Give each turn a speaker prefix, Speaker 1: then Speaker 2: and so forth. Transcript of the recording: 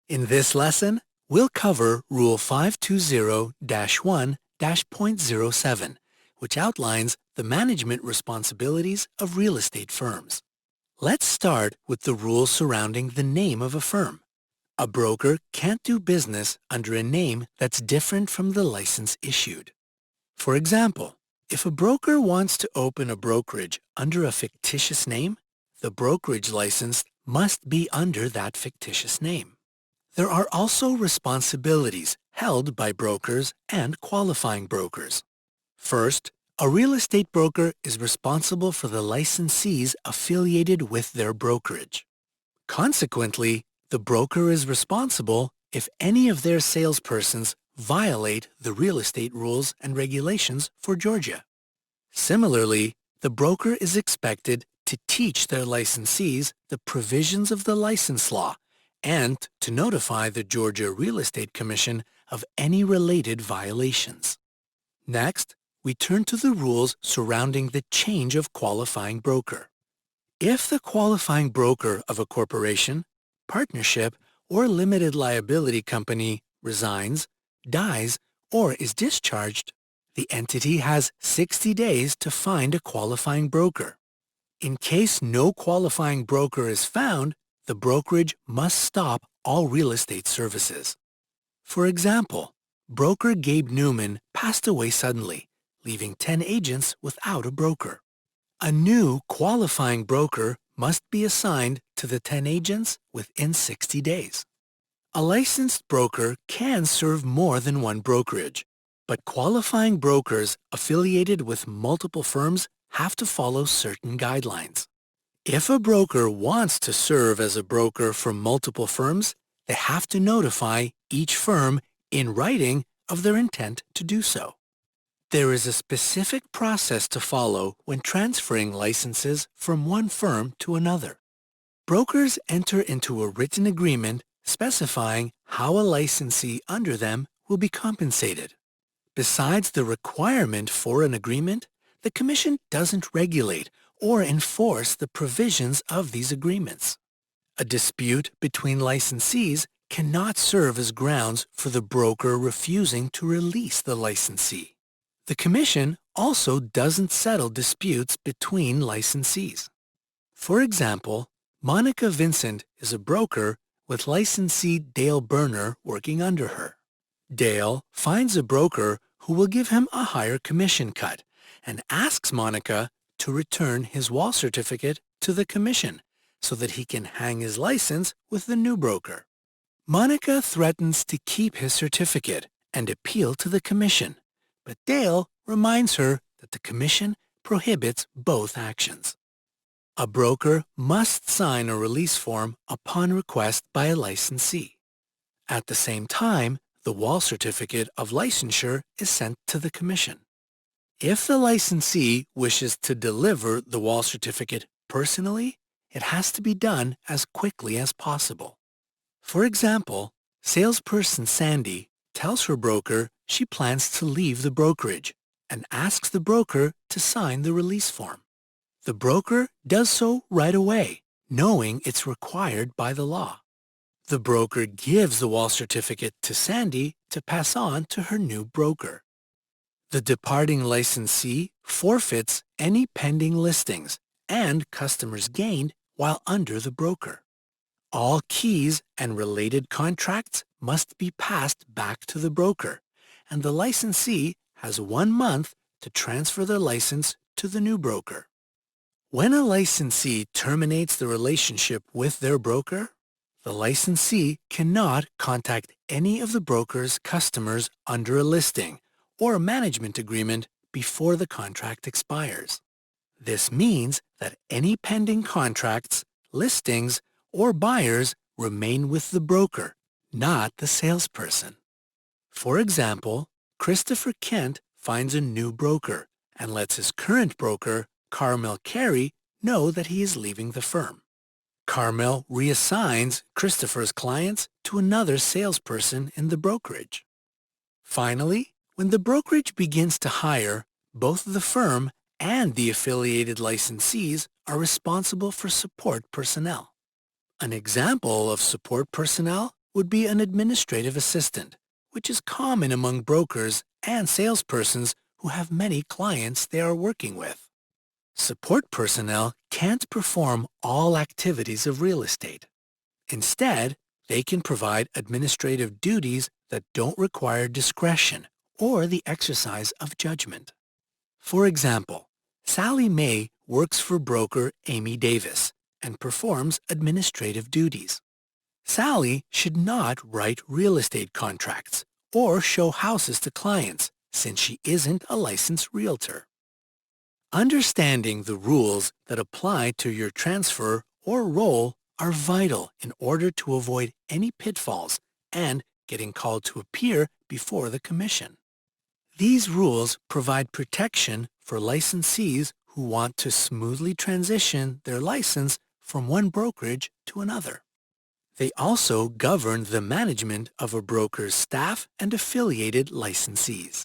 Speaker 1: In this lesson, we'll cover Rule 520-1-.07, which outlines the management responsibilities of real estate firms. Let's start with the rules surrounding the name of a firm. A broker can't do business under a name that's different from the license issued. For example, if a broker wants to open a brokerage under a fictitious name, the brokerage license must be under that fictitious name. There are also responsibilities held by brokers and qualifying brokers. First, a real estate broker is responsible for the licensees affiliated with their brokerage. Consequently, the broker is responsible if any of their salespersons violate the real estate rules and regulations for Georgia. Similarly, the broker is expected to teach their licensees the provisions of the license law and to notify the Georgia Real Estate Commission of any related violations. Next, we turn to the rules surrounding the change of qualifying broker. If the qualifying broker of a corporation, partnership, or limited liability company resigns, dies, or is discharged, the entity has 60 days to find a qualifying broker. In case no qualifying broker is found, the brokerage must stop all real estate services. For example, broker Gabe Newman passed away suddenly, leaving 10 agents without a broker. A new qualifying broker must be assigned to the 10 agents within 60 days. A licensed broker can serve more than one brokerage, but qualifying brokers affiliated with multiple firms have to follow certain guidelines. If a broker wants to serve as a broker for multiple firms, they have to notify each firm in writing of their intent to do so. There is a specific process to follow when transferring licenses from one firm to another. Brokers enter into a written agreement specifying how a licensee under them will be compensated. Besides the requirement for an agreement, the Commission doesn't regulate or enforce the provisions of these agreements. A dispute between licensees cannot serve as grounds for the broker refusing to release the licensee. The Commission also doesn't settle disputes between licensees. For example, Monica Vincent is a broker with licensee Dale Berner working under her. Dale finds a broker who will give him a higher commission cut and asks Monica to return his wall certificate to the Commission so that he can hang his license with the new broker. Monica threatens to keep his certificate and appeal to the Commission, but Dale reminds her that the Commission prohibits both actions. A broker must sign a release form upon request by a licensee. At the same time, the wall certificate of licensure is sent to the Commission. If the licensee wishes to deliver the wall certificate personally, it has to be done as quickly as possible. For example, salesperson Sandy tells her broker she plans to leave the brokerage and asks the broker to sign the release form. The broker does so right away, knowing it's required by the law. The broker gives the wall certificate to Sandy to pass on to her new broker. The departing licensee forfeits any pending listings and customers gained while under the broker. All keys and related contracts must be passed back to the broker, and the licensee has 1 month to transfer their license to the new broker. When a licensee terminates the relationship with their broker, the licensee cannot contact any of the broker's customers under a listing or a management agreement before the contract expires. This means that any pending contracts, listings, or buyers remain with the broker, not the salesperson. For example, Christopher Kent finds a new broker and lets his current broker, Carmel Carey, know that he is leaving the firm. Carmel reassigns Christopher's clients to another salesperson in the brokerage. Finally, when the brokerage begins to hire, both the firm and the affiliated licensees are responsible for support personnel. An example of support personnel would be an administrative assistant, which is common among brokers and salespersons who have many clients they are working with. Support personnel can't perform all activities of real estate. Instead, they can provide administrative duties that don't require discretion or the exercise of judgment. For example, Sally Mae works for broker Amy Davis and performs administrative duties. Sally should not write real estate contracts or show houses to clients since she isn't a licensed realtor. Understanding the rules that apply to your transfer or role are vital in order to avoid any pitfalls and getting called to appear before the commission. These rules provide protection for licensees who want to smoothly transition their license from one brokerage to another. They also govern the management of a broker's staff and affiliated licensees.